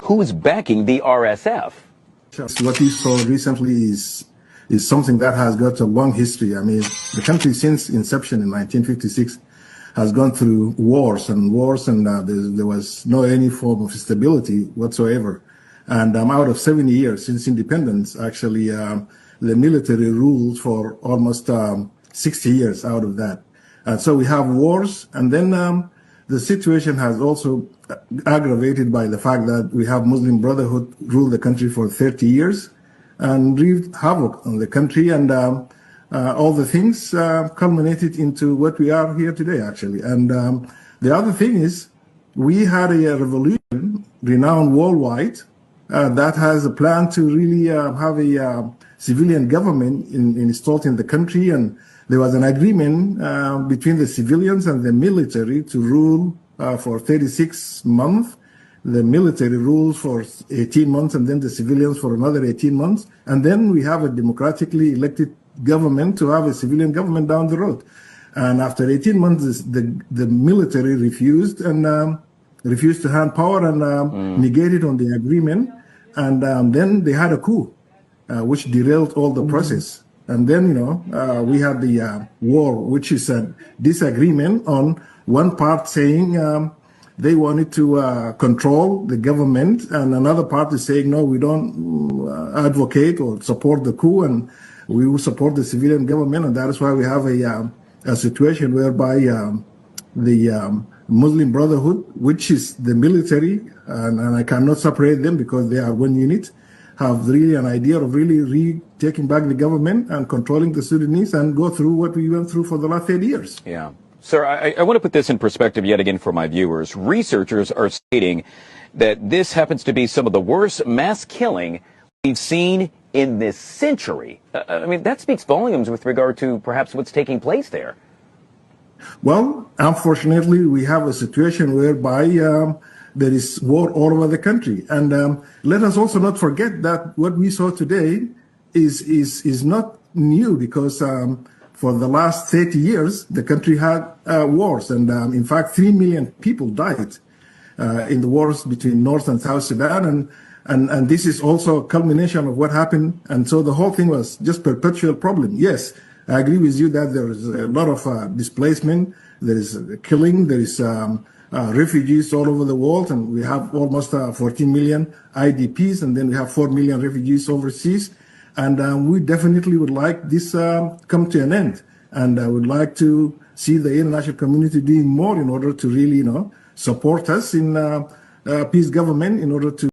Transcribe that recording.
who's backing the RSF. What we saw recently is something that has got a long history. I mean, the country since inception in 1956 has gone through wars, and there was no any form of stability whatsoever. And out of 70 years since independence, actually, the military ruled for almost 60 years out of that. And so we have wars, and then the situation has also aggravated by the fact that we have Muslim Brotherhood rule the country for 30 years and wreaked havoc on the country, and all the things culminated into what we are here today, actually. And the other thing is, we had a revolution renowned worldwide that has a plan to really have a civilian government installed in the country, and there was an agreement between the civilians and the military to rule for 36 months. The military rules for 18 months, and then the civilians for another 18 months. And then we have a democratically elected government to have a civilian government down the road. And after 18 months, the military refused to hand power and negated on the agreement. And then they had a coup, which derailed all the process. And then, we had the war, which is a disagreement on one part saying they wanted to control the government, and another part is saying, no, we don't advocate or support the coup, and we will support the civilian government. And that is why we have a situation whereby the Muslim Brotherhood, which is the military, and I cannot separate them because they are one unit, have really an idea of really taking back the government and controlling the Sudanese and go through what we went through for the last 30 years. Yeah. Sir, I want to put this in perspective yet again for my viewers. Researchers are stating that this happens to be some of the worst mass killing we've seen in this century. I mean, that speaks volumes with regard to perhaps what's taking place there. Well, unfortunately, we have a situation whereby there is war all over the country. And let us also not forget that what we saw today is not new, because for the last 30 years, the country had wars. And in fact, 3 million people died in the wars between North and South Sudan. And this is also a culmination of what happened. And so the whole thing was just perpetual problem. Yes, I agree with you that there is a lot of displacement. There is killing. There is refugees all over the world. And we have almost 14 million IDPs. And then we have 4 million refugees overseas. And we definitely would like this come to an end. And I would like to see the international community doing more in order to really, support us in peace government in order to